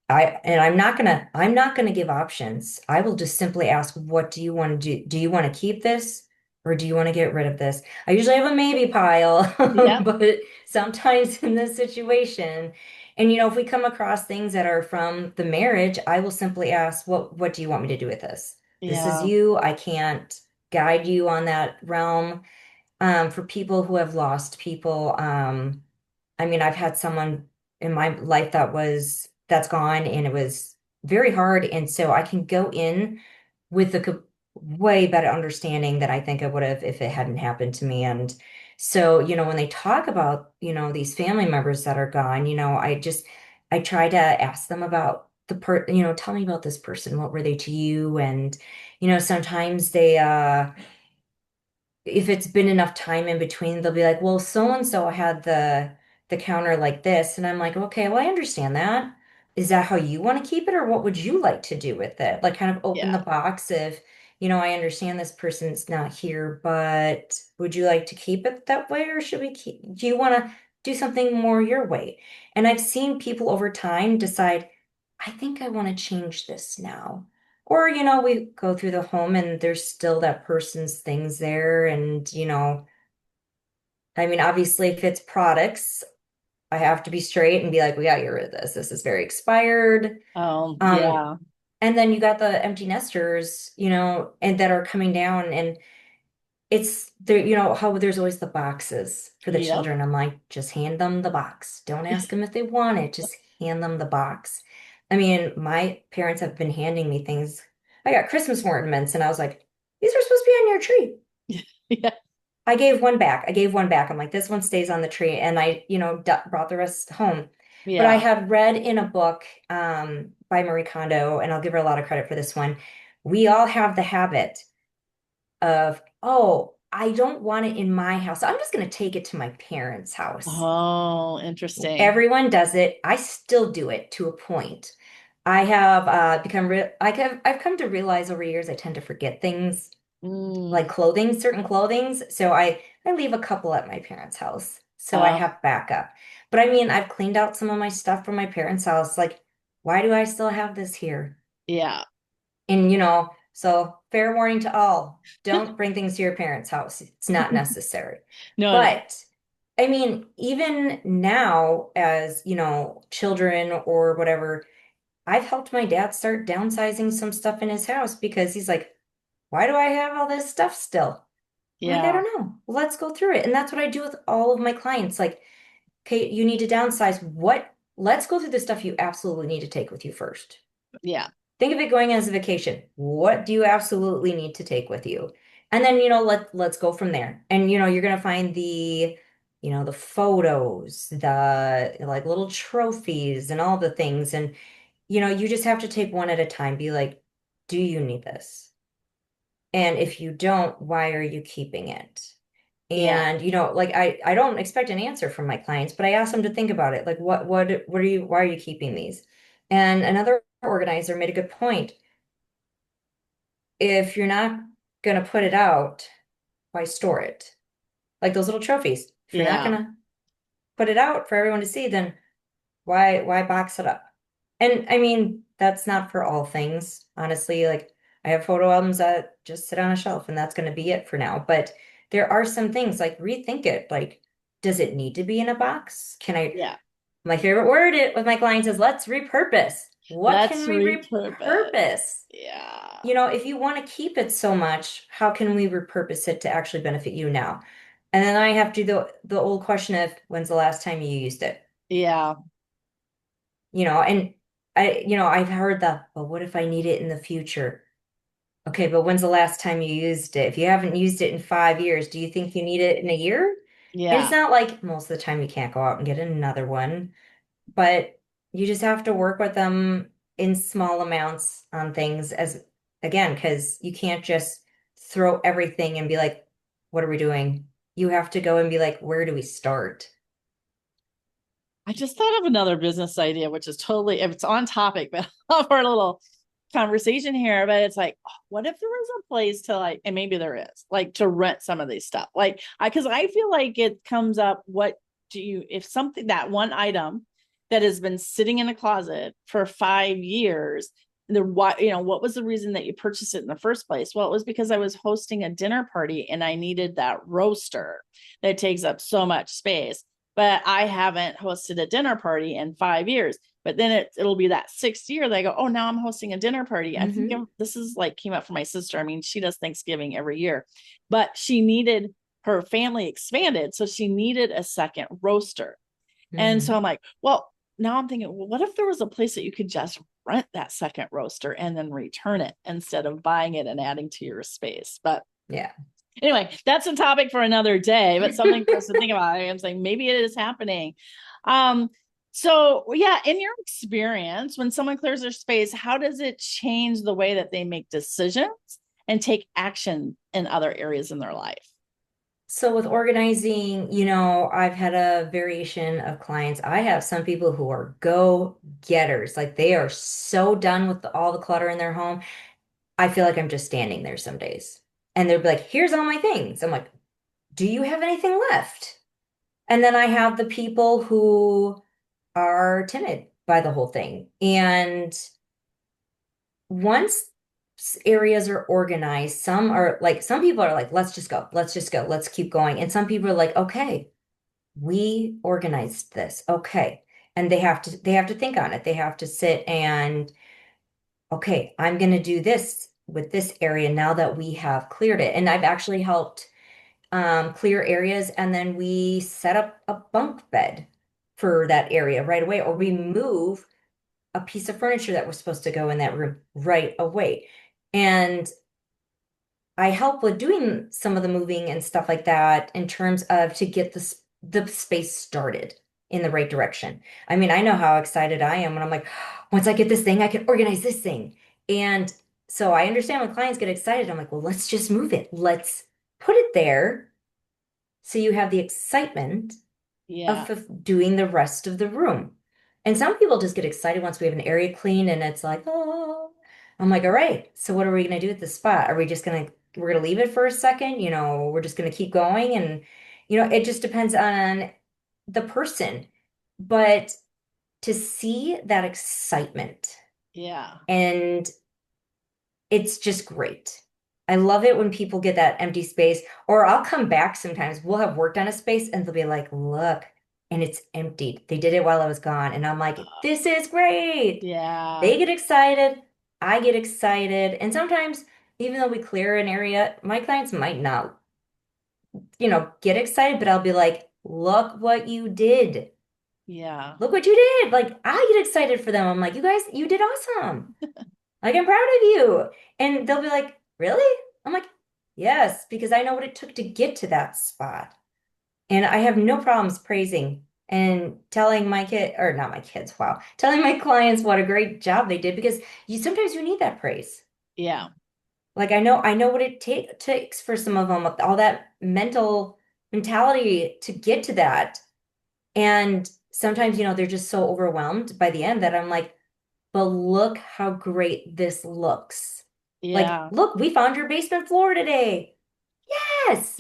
Speaker 2: I'm not gonna give options. I will just simply ask, what do you want to do? Do you want to keep this or do you want to get rid of this? I usually have a maybe pile,
Speaker 1: Yep.
Speaker 2: but sometimes in this situation, and if we come across things that are from the marriage, I will simply ask, what do you want me to do with this? This is
Speaker 1: Yeah.
Speaker 2: you. I can't guide you on that realm. For people who have lost people, I mean, I've had someone in my life that's gone and it was very hard. And so I can go in with a way better understanding than I think I would have if it hadn't happened to me. And so, when they talk about, these family members that are gone, I try to ask them about tell me about this person. What were they to you? And, sometimes if it's been enough time in between, they'll be like, well, so and so had the counter like this. And I'm like, okay, well, I understand that. Is that how you want to keep it, or what would you like to do with it? Like kind of open
Speaker 1: Yeah.
Speaker 2: the box of, I understand this person's not here, but would you like to keep it that way, or do you want to do something more your way? And I've seen people over time decide, I think I want to change this now. Or, we go through the home and there's still that person's things there. And, I mean, obviously, if it's products, I have to be straight and be like, we got to get rid of this. This is very expired.
Speaker 1: Oh,
Speaker 2: Um,
Speaker 1: yeah.
Speaker 2: and then you got the empty nesters, and that are coming down. And it's there, how there's always the boxes for the
Speaker 1: Yep.
Speaker 2: children. I'm like, just hand them the box. Don't ask them if they want it. Just hand them the box. I mean, my parents have been handing me things. I got Christmas ornaments, and I was like, these are supposed to be on your tree.
Speaker 1: Yeah.
Speaker 2: I gave one back. I gave one back. I'm like, this one stays on the tree. And I, brought the rest home. But I
Speaker 1: Yeah.
Speaker 2: had read in a book by Marie Kondo, and I'll give her a lot of credit for this one. We all have the habit of, oh, I don't want it in my house. I'm just going to take it to my parents' house.
Speaker 1: Oh, interesting.
Speaker 2: Everyone does it. I still do it to a point. I have become re I've come to realize over years I tend to forget things like
Speaker 1: Mm.
Speaker 2: clothing, certain clothings. So I leave a couple at my parents' house. So I
Speaker 1: Uh,
Speaker 2: have backup. But I mean, I've cleaned out some of my stuff from my parents' house. Like, why do I still have this here?
Speaker 1: yeah.
Speaker 2: And so fair warning to all, don't bring things to your parents' house. It's not necessary.
Speaker 1: No, no.
Speaker 2: But I mean, even now, as children or whatever, I've helped my dad start downsizing some stuff in his house because he's like, why do I have all this stuff still? I'm like, I
Speaker 1: Yeah.
Speaker 2: don't know. Let's go through it. And that's what I do with all of my clients. Like, okay, you need to downsize. Let's go through the stuff you absolutely need to take with you first.
Speaker 1: Yeah.
Speaker 2: Think of it going as a vacation. What do you absolutely need to take with you? And then, let's go from there. And you're gonna find the photos, the like little trophies and all the things. And you just have to take one at a time. Be like, do you need this? And if you don't, why are you keeping it?
Speaker 1: Yeah.
Speaker 2: And like I don't expect an answer from my clients, but I ask them to think about it. Like what are you why are you keeping these? And another organizer made a good point. If you're not gonna put it out, why store it? Like those little trophies. If you're not
Speaker 1: Yeah.
Speaker 2: gonna put it out for everyone to see, then why box it up? And I mean, that's not for all things, honestly. Like I have photo albums that just sit on a shelf and that's going to be it for now. But there are some things like rethink it. Like, does it need to be in a box?
Speaker 1: Yeah.
Speaker 2: My favorite word with my clients is let's repurpose. What
Speaker 1: Let's
Speaker 2: can we
Speaker 1: repurpose.
Speaker 2: repurpose?
Speaker 1: Yeah.
Speaker 2: If you want to keep it so much, how can we repurpose it to actually benefit you now? And then I have to do the old question of when's the last time you used it?
Speaker 1: Yeah.
Speaker 2: And I've heard but what if I need it in the future? Okay, but when's the last time you used it? If you haven't used it in 5 years, do you think you need it in a year? And it's
Speaker 1: Yeah.
Speaker 2: not like most of the time you can't go out and get another one, but you just have to work with them in small amounts on things again, because you can't just throw everything and be like, what are we doing? You have to go and be like, where do we start?
Speaker 1: I just thought of another business idea, which is totally, if it's on topic, but for a little conversation here. But it's like, what if there was a place to like, and maybe there is, like to rent some of these stuff? Like, because I feel like it comes up, what do you, if something, that one item that has been sitting in a closet for 5 years, what was the reason that you purchased it in the first place? Well, it was because I was hosting a dinner party and I needed that roaster that takes up so much space, but I haven't hosted a dinner party in 5 years. But then it'll be that sixth year that I go, oh, now I'm hosting a dinner party. I think
Speaker 2: Hmm.
Speaker 1: this is like came up for my sister. I mean, she does Thanksgiving every year, but she needed her family expanded. So she needed a second roaster. And so
Speaker 2: Mhm.
Speaker 1: I'm like, well, now I'm thinking, well, what if there was a place that you could just rent that second roaster and then return it instead of buying it and adding to your space? But
Speaker 2: Yeah.
Speaker 1: anyway, that's a topic for another day, but something for us to think about. I'm saying maybe it is happening. Um, so yeah, in your experience, when someone clears their space, how does it change the way that they make decisions and take action in other areas in their life?
Speaker 2: So with organizing, I've had a variation of clients. I have some people who are go-getters. Like they are so done with all the clutter in their home. I feel like I'm just standing there some days. And they'll be like, here's all my things. I'm like, do you have anything left? And then I have the people who are timid by the whole thing. And once areas are organized, some people are like, let's just go, let's just go, let's keep going. And some people are like, okay, we organized this. Okay. And they have to think on it. They have to sit and, okay, I'm going to do this with this area now that we have cleared it. And I've actually helped clear areas, and then we set up a bunk bed for that area right away, or we move a piece of furniture that was supposed to go in that room right away. And I help with doing some of the moving and stuff like that in terms of to get the space started in the right direction. I mean, I know how excited I am when I'm like, once I get this thing, I can organize this thing. And so I understand when clients get excited, I'm like, well, let's just move it. Let's put it there so you have the excitement
Speaker 1: Yeah.
Speaker 2: of doing the rest of the room. And some people just get excited once we have an area clean and it's like, oh, I'm like, all right, so what are we going to do at this spot? Are we just going to, we're going to leave it for a second? We're just going to keep going. And, it just depends on the person. But to see that excitement
Speaker 1: Yeah.
Speaker 2: and it's just great. I love it when people get that empty space, or I'll come back sometimes. We'll have worked on a space and they'll be like, look, and it's emptied. They did it while I was gone. And I'm like, this is great.
Speaker 1: Yeah.
Speaker 2: They get excited. I get excited. And sometimes, even though we clear an area, my clients might not, get excited, but I'll be like, look what you did.
Speaker 1: Yeah.
Speaker 2: Look what you did. Like, I get excited for them. I'm like, you guys, you did awesome. Like, I'm proud of you. And they'll be like, really? I'm like, yes, because I know what it took to get to that spot. And I have no problems praising and telling my kid, or not my kids, wow, telling my clients what a great job they did because sometimes you need that praise.
Speaker 1: Yeah.
Speaker 2: Like I know what it takes for some of them, all that mentality to get to that. And sometimes, they're just so overwhelmed by the end that I'm like, but look how great this looks. Like,
Speaker 1: Yeah.
Speaker 2: look, we found your basement floor today. Yes.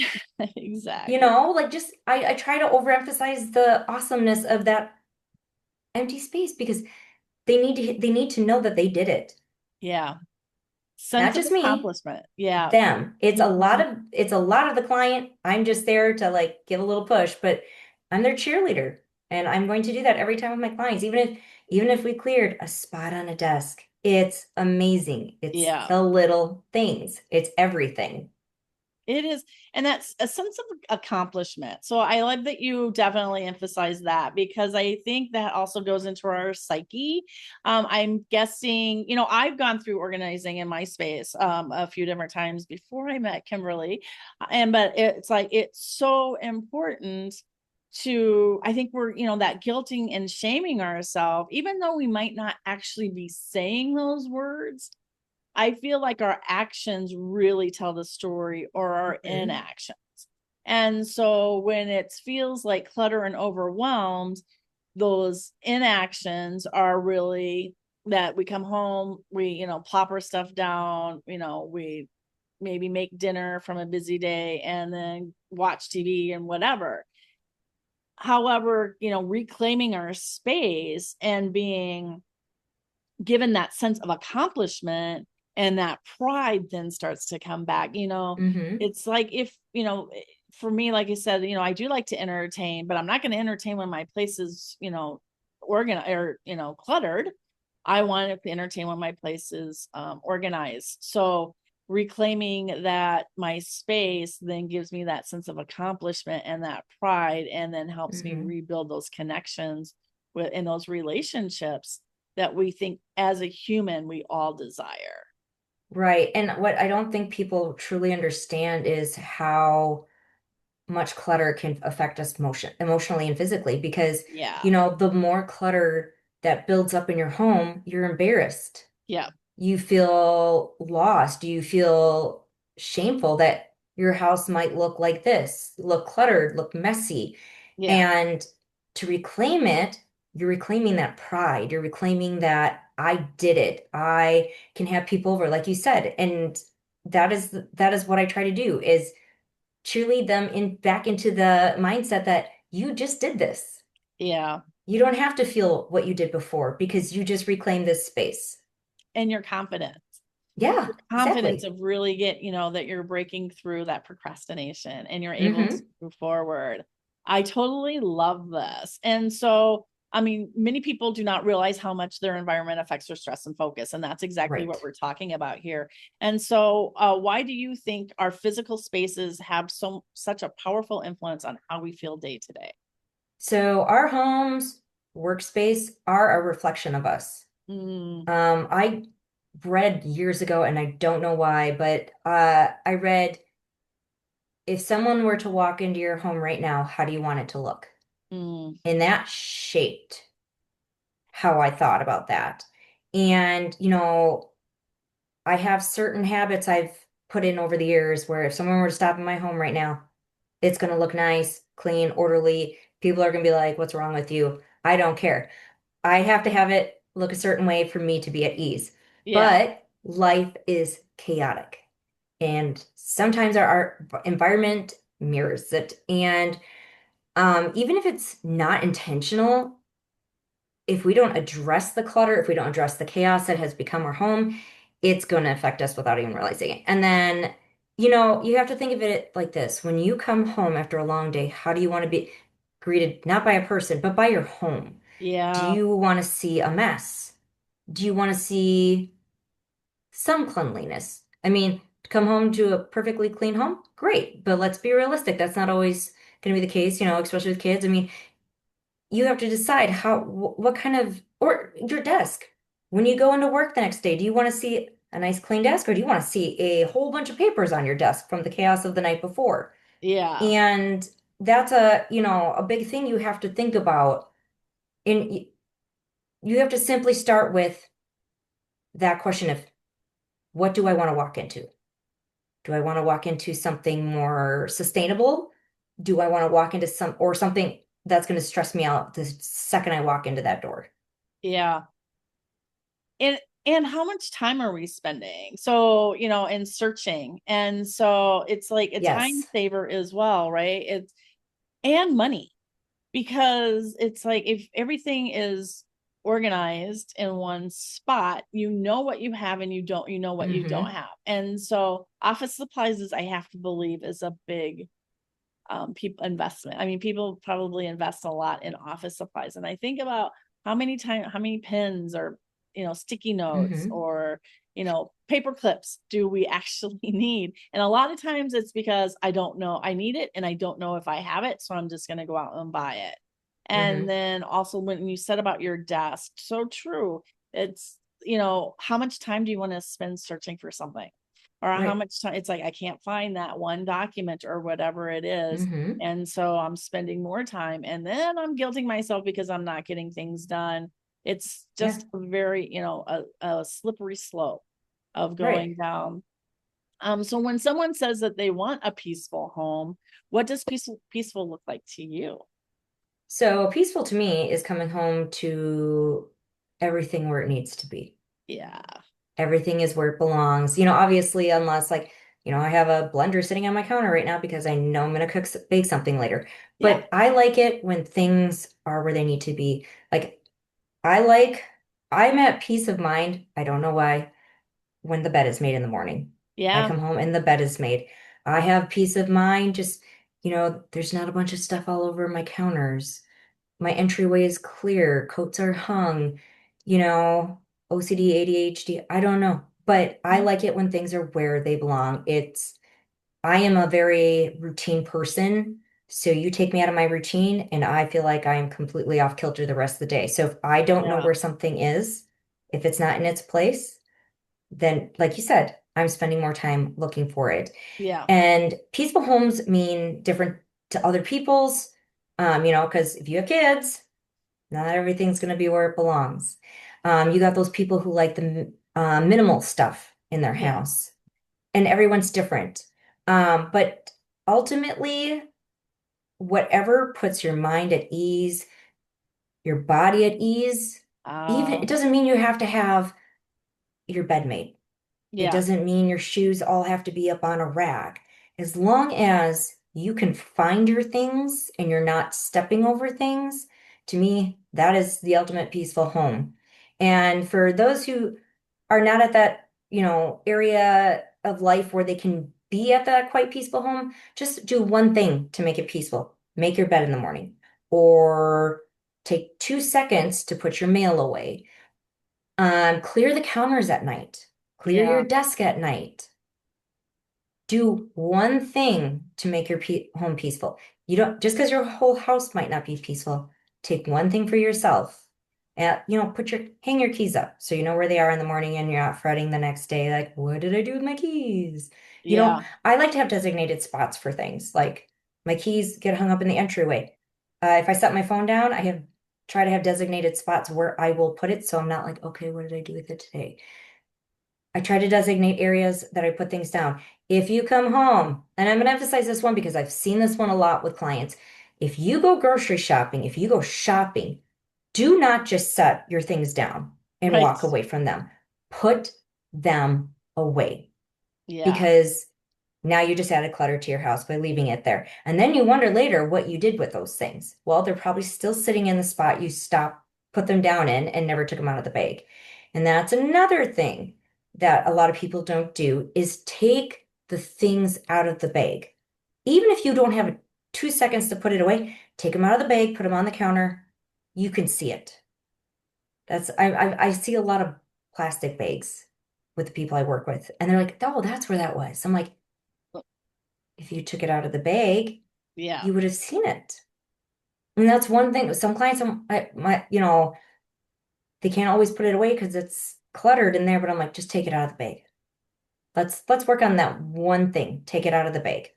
Speaker 1: Exactly.
Speaker 2: Like just I try to overemphasize the awesomeness of that empty space because they need to know that they did it.
Speaker 1: Yeah.
Speaker 2: Not
Speaker 1: Sense of
Speaker 2: just me,
Speaker 1: accomplishment. Yeah.
Speaker 2: them. It's a lot
Speaker 1: Mhm.
Speaker 2: of it's a lot of the client. I'm just there to like give a little push, but I'm their cheerleader. And I'm going to do that every time with my clients, even if we cleared a spot on a desk. It's amazing. It's
Speaker 1: Yeah.
Speaker 2: the little things. It's everything.
Speaker 1: It is, and that's a sense of accomplishment. So I like that you definitely emphasize that because I think that also goes into our psyche. I'm guessing, I've gone through organizing in my space a few different times before I met Kimberly, but it's like it's so important to. I think we're that guilting and shaming ourselves, even though we might not actually be saying those words. I feel like our actions really tell the story or our
Speaker 2: Mhm.
Speaker 1: inactions. And so when it feels like clutter and overwhelmed, those inactions are really that we come home, we, plop our stuff down, we maybe make dinner from a busy day and then watch TV and whatever. However, reclaiming our space and being given that sense of accomplishment and that pride then starts to come back.
Speaker 2: Mhm.
Speaker 1: It's like if for me, like I said, I do like to entertain, but I'm not going to entertain when my place is organized or cluttered. I want to entertain when my place is organized. So reclaiming that my space then gives me that sense of accomplishment and that pride, and then helps me
Speaker 2: Hmm.
Speaker 1: rebuild those connections in those relationships that we think as a human we all desire.
Speaker 2: Right. And what I don't think people truly understand is how much clutter can affect us emotionally and physically because,
Speaker 1: Yeah.
Speaker 2: the more clutter that builds up in your home, you're embarrassed.
Speaker 1: Yeah.
Speaker 2: You feel lost. You feel shameful that your house might look like this, look cluttered, look messy.
Speaker 1: Yeah.
Speaker 2: And to reclaim it, you're reclaiming that pride. You're reclaiming that I did it. I can have people over, like you said. And that is what I try to do is cheerlead them in back into the mindset that you just did this.
Speaker 1: Yeah.
Speaker 2: You don't have to feel what you did before because you just reclaimed this space.
Speaker 1: And your confidence.
Speaker 2: Yeah,
Speaker 1: Confidence
Speaker 2: exactly.
Speaker 1: of really that you're breaking through that procrastination and you're able to
Speaker 2: Hmm.
Speaker 1: move forward. I totally love this. And so, I mean, many people do not realize how much their environment affects their stress and focus. And that's exactly what
Speaker 2: Right.
Speaker 1: we're talking about here. And so, why do you think our physical spaces have such a powerful influence on how we feel day to day?
Speaker 2: So our homes, workspace are a reflection of us.
Speaker 1: Mm,
Speaker 2: I read years ago, and I don't know why, but I read if someone were to walk into your home right now, how do you want it to look?
Speaker 1: mm,
Speaker 2: And that shaped how I thought about that. And, I have certain habits I've put in over the years where if someone were to stop in my home right now, it's going to look nice, clean, orderly. People are going to be like, "What's wrong with you?" I don't care. I have to have it look a certain way for me to be at ease.
Speaker 1: yeah,
Speaker 2: But life is chaotic. And sometimes our environment mirrors it. And even if it's not intentional, if we don't address the clutter, if we don't address the chaos that has become our home, it's going to affect us without even realizing it. And then, you have to think of it like this. When you come home after a long day, how do you want to be greeted? Not by a person, but by your home. Do
Speaker 1: yeah,
Speaker 2: you want to see a mess? Do you want to see some cleanliness? I mean, to come home to a perfectly clean home, great. But let's be realistic. That's not always going to be the case, especially with kids. I mean, you have to decide what kind of, or your desk. When you go into work the next day, do you want to see a nice clean desk or do you want to see a whole bunch of papers on your desk from the chaos of the night before?
Speaker 1: yeah,
Speaker 2: And that's a big thing you have to think about. And you have to simply start with that question of what do I want to walk into? Do I want to walk into something more sustainable? Do I want to walk into something that's going to stress me out the second I walk into that door?
Speaker 1: yeah. and and how much time are we spending, so in searching? And so it's like a time
Speaker 2: Yes.
Speaker 1: saver as well, right? It's and money, because it's like if everything is organized in one spot, you know what you have and you know what you don't
Speaker 2: Hmm.
Speaker 1: have. And so office supplies is, I have to believe, is a big people investment. I mean, people probably invest a lot in office supplies, and I think about how many pens or sticky notes
Speaker 2: Hmm.
Speaker 1: or paper clips do we actually need? And a lot of times it's because I don't know I need it and I don't know if I have it, so I'm just going to go out and buy it. And
Speaker 2: Hmm.
Speaker 1: then also when you said about your desk, so true. It's how much time do you want to spend searching for something, or how
Speaker 2: Right.
Speaker 1: much time? It's like I can't find that one document or whatever it is.
Speaker 2: Hmm.
Speaker 1: And so I'm spending more time, and then I'm guilting myself because I'm not getting things done. It's
Speaker 2: Yeah.
Speaker 1: just a very, a slippery slope of
Speaker 2: Right.
Speaker 1: going down. So when someone says that they want a peaceful home, what does peaceful look like to you?
Speaker 2: So peaceful to me is coming home to everything where it needs to be.
Speaker 1: Yeah.
Speaker 2: Everything is where it belongs. Obviously, unless like, I have a blender sitting on my counter right now because I know I'm gonna bake something later.
Speaker 1: Yeah.
Speaker 2: But I like it when things are where they need to be. Like I like, I'm at peace of mind. I don't know why. When the bed is made in the morning. I
Speaker 1: Yeah.
Speaker 2: come home and the bed is made. I have peace of mind. Just, there's not a bunch of stuff all over my counters. My entryway is clear. Coats are hung. You know, OCD, ADHD. I don't know. but I
Speaker 1: Yeah.
Speaker 2: like it when things are where they belong. I am a very routine person. So you take me out of my routine and I feel like I am completely off kilter the rest of the day. So if I don't know
Speaker 1: Yeah.
Speaker 2: where something is, if it's not in its place, then like you said, I'm spending more time looking for it.
Speaker 1: Yeah.
Speaker 2: And peaceful homes mean different to other people's, because if you have kids, not everything's going to be where it belongs. You got those people who like the minimal stuff in their
Speaker 1: Yeah.
Speaker 2: house, and everyone's different. But ultimately, whatever puts your mind at ease, your body at ease, even it
Speaker 1: Uh,
Speaker 2: doesn't mean you have to have your bed made. It
Speaker 1: yeah.
Speaker 2: doesn't mean your shoes all have to be up on a rack. As long as you can find your things and you're not stepping over things, to me, that is the ultimate peaceful home. And for those who are not at that, area of life where they can be at that quite peaceful home, just do one thing to make it peaceful. Make your bed in the morning, or take 2 seconds to put your mail away. Clear the counters at night. Clear your
Speaker 1: Yeah.
Speaker 2: desk at night. Do one thing to make your pe home peaceful. You don't, just because your whole house might not be peaceful, take one thing for yourself. And, hang your keys up so you know where they are in the morning and you're not fretting the next day, like, what did I do with my keys?
Speaker 1: Yeah.
Speaker 2: I like to have designated spots for things. Like my keys get hung up in the entryway. If I set my phone down, try to have designated spots where I will put it so I'm not like, okay, what did I do with it today? I try to designate areas that I put things down. If you come home, and I'm going to emphasize this one because I've seen this one a lot with clients. If you go grocery shopping, if you go shopping, do not just set your things down and
Speaker 1: Right.
Speaker 2: walk away from them. Put them away,
Speaker 1: Yeah.
Speaker 2: because now you just added clutter to your house by leaving it there. And then you wonder later what you did with those things. Well, they're probably still sitting in the spot you put them down in and never took them out of the bag. And that's another thing that a lot of people don't do is take the things out of the bag. Even if you don't have 2 seconds to put it away, take them out of the bag, put them on the counter. You can see it. I see a lot of plastic bags with the people I work with, and they're like, "Oh, that's where that was." I'm like, if you took it out of the bag,
Speaker 1: Yeah.
Speaker 2: you would have seen it. And that's one thing. Some clients, they can't always put it away because it's cluttered in there, but I'm like, just take it out of the bag. Let's work on that one thing. Take it out of the bag.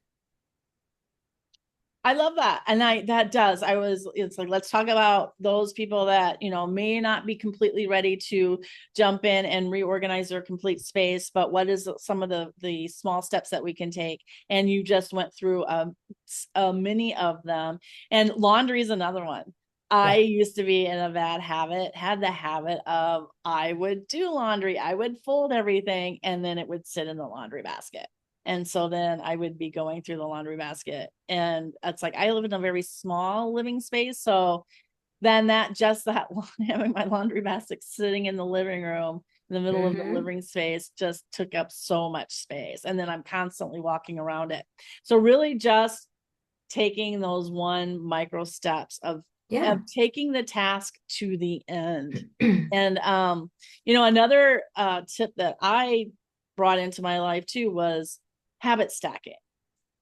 Speaker 1: I love that. And it's like, let's talk about those people that, may not be completely ready to jump in and reorganize their complete space, but what is some of the small steps that we can take? And you just went through many of them. And laundry is another one. I
Speaker 2: Yeah.
Speaker 1: used to be in a bad habit, had the habit of I would do laundry, I would fold everything, and then it would sit in the laundry basket. And so then I would be going through the laundry basket. And it's like I live in a very small living space. So then that having my laundry basket sitting in the living room in the middle of the
Speaker 2: Mm-hmm.
Speaker 1: living space just took up so much space. And then I'm constantly walking around it. So really just taking those one micro steps of
Speaker 2: Yeah.
Speaker 1: taking the task to the end. And another tip that I brought into my life too was habit stacking.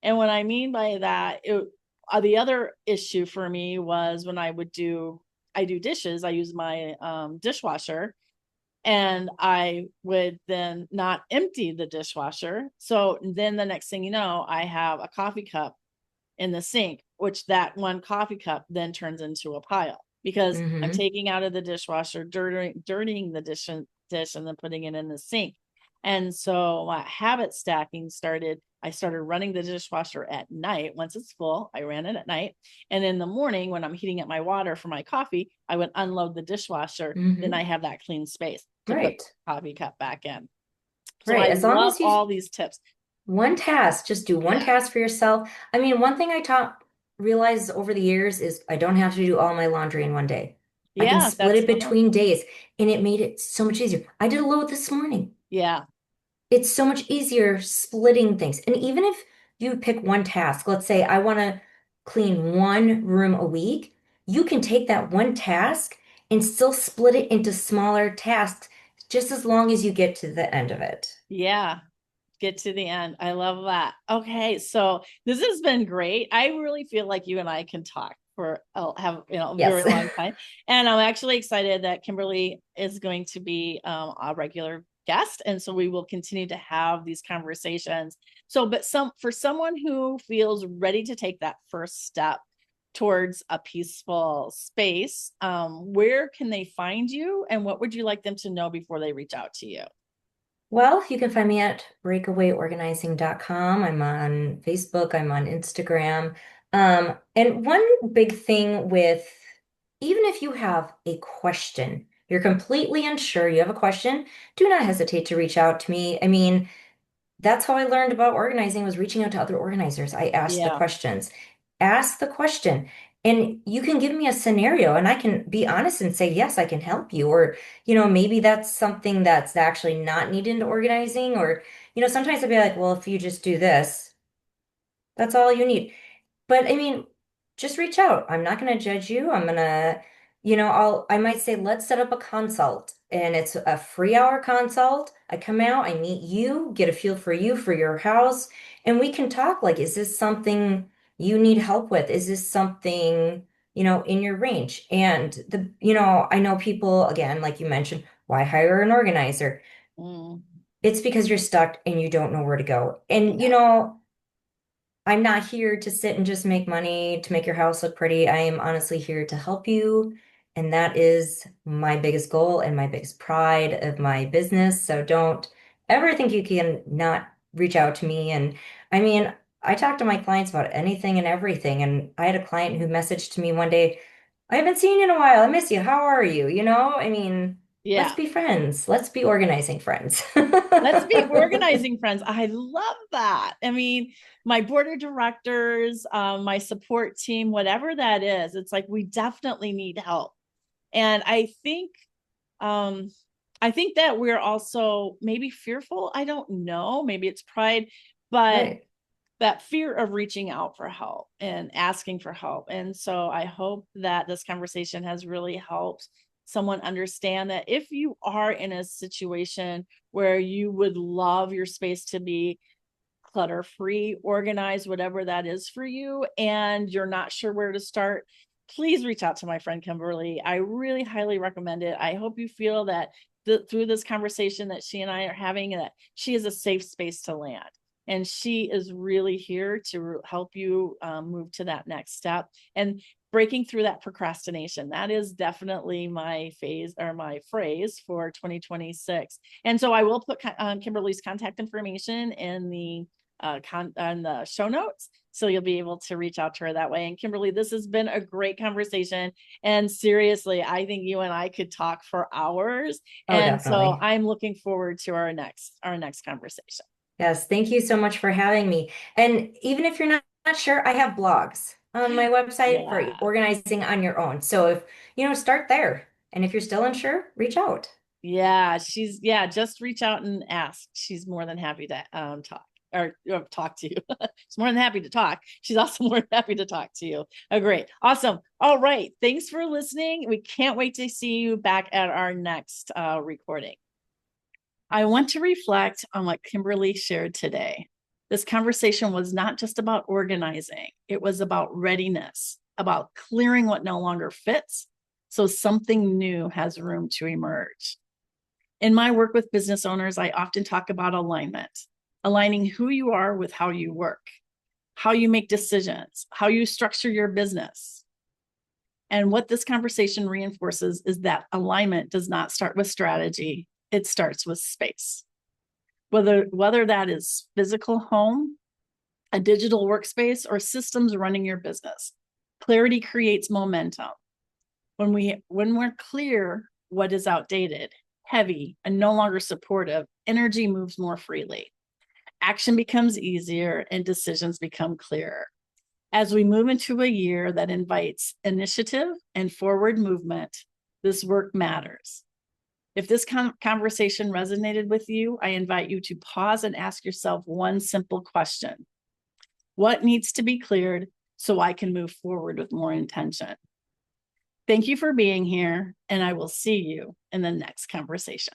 Speaker 1: And what I mean by that, the other issue for me was when I do dishes, I use my dishwasher, and I would then not empty the dishwasher. So then the next thing you know, I have a coffee cup in the sink, which that one coffee cup then turns into a pile because I'm
Speaker 2: Mm-hmm.
Speaker 1: taking out of the dishwasher, dirtying the dish and then putting it in the sink. And so my habit stacking started. I started running the dishwasher at night. Once it's full, I ran it at night. And in the morning, when I'm heating up my water for my coffee, I would unload the dishwasher. Then
Speaker 2: Mm-hmm.
Speaker 1: I have that clean space to put
Speaker 2: Right.
Speaker 1: the coffee cup back in. So
Speaker 2: Right.
Speaker 1: I
Speaker 2: As long
Speaker 1: love
Speaker 2: as you
Speaker 1: all these tips.
Speaker 2: one task, just do one
Speaker 1: Yeah.
Speaker 2: task for yourself. I mean, one thing realized over the years is I don't have to do all my laundry in one day. I can
Speaker 1: Yeah.
Speaker 2: split
Speaker 1: That's
Speaker 2: it between days, and it made it so much easier. I did a load this morning.
Speaker 1: yeah.
Speaker 2: It's so much easier splitting things. And even if you pick one task, let's say I want to clean one room a week, you can take that one task and still split it into smaller tasks just as long as you get to the end of it.
Speaker 1: Yeah. Get to the end. I love that. Okay, so this has been great. I really feel like you and I can talk for a very
Speaker 2: Yes.
Speaker 1: long time, and I'm actually excited that Kimberly is going to be a regular guest, and so we will continue to have these conversations. So, but for someone who feels ready to take that first step towards a peaceful space, where can they find you, and what would you like them to know before they reach out to you?
Speaker 2: Well, you can find me at breakawayorganizing.com. I'm on Facebook, I'm on Instagram. And one big thing with even if you have a question, you're completely unsure, you have a question, do not hesitate to reach out to me. I mean, that's how I learned about organizing was reaching out to other organizers. I asked the
Speaker 1: Yeah.
Speaker 2: questions. Ask the question. And you can give me a scenario and I can be honest and say, yes, I can help you. Or, maybe that's something that's actually not needed in organizing. Or, sometimes I'd be like, well, if you just do this, that's all you need. But I mean, just reach out. I'm not going to judge you. I'm going to, I might say, let's set up a consult. And it's a free hour consult. I come out, I meet you, get a feel for you, for your house, and we can talk like, is this something you need help with? Is this something, in your range? And I know people, again, like you mentioned, why hire an organizer?
Speaker 1: Mm,
Speaker 2: It's because you're stuck and you don't know where to go. And,
Speaker 1: yeah.
Speaker 2: I'm not here to sit and just make money to make your house look pretty. I am honestly here to help you. And that is my biggest goal and my biggest pride of my business. So don't ever think you can not reach out to me. And I mean, I talk to my clients about anything and everything. And I had a client who messaged to me one day, I haven't seen you in a while. I miss you. How are you? I mean, let's
Speaker 1: Yeah.
Speaker 2: be friends. Let's be organizing friends.
Speaker 1: Let's be organizing friends. I love that. I mean, my board of directors, my support team, whatever that is, it's like we definitely need help. And um, I think that we're also maybe fearful. I don't know. Maybe it's pride, but
Speaker 2: Right.
Speaker 1: that fear of reaching out for help and asking for help. And so I hope that this conversation has really helped someone understand that if you are in a situation where you would love your space to be clutter free, organized, whatever that is for you, and you're not sure where to start, please reach out to my friend Kimberly. I really highly recommend it. I hope you feel that through this conversation that she and I are having, that she is a safe space to land. And she is really here to help you move to that next step and breaking through that procrastination. That is definitely my phase or my phrase for 2026. And so I will put Kimberly's contact information in on the show notes. So you'll be able to reach out to her that way. And Kimberly, this has been a great conversation. And seriously, I think you and I could talk for hours.
Speaker 2: Oh,
Speaker 1: And so
Speaker 2: definitely.
Speaker 1: I'm looking forward to our next conversation.
Speaker 2: Yes, thank you so much for having me. And even if you're not sure, I have blogs on my website for
Speaker 1: Yeah.
Speaker 2: organizing on your own. So if, start there. And if you're still unsure, reach out.
Speaker 1: Yeah, just reach out and ask. She's more than happy to talk or talk to you. She's more than happy to talk. She's also more than happy to talk to you. Oh, great. Awesome. All right. Thanks for listening. We can't wait to see you back at our next recording. I want to reflect on what Kimberly shared today. This conversation was not just about organizing, it was about readiness, about clearing what no longer fits so something new has room to emerge. In my work with business owners, I often talk about alignment, aligning who you are with how you work, how you make decisions, how you structure your business. And what this conversation reinforces is that alignment does not start with strategy, it starts with space. Whether that is physical home, a digital workspace, or systems running your business, clarity creates momentum. When we're clear what is outdated, heavy, and no longer supportive, energy moves more freely. Action becomes easier and decisions become clearer. As we move into a year that invites initiative and forward movement, this work matters. If this conversation resonated with you, I invite you to pause and ask yourself one simple question. What needs to be cleared so I can move forward with more intention? Thank you for being here, and I will see you in the next conversation.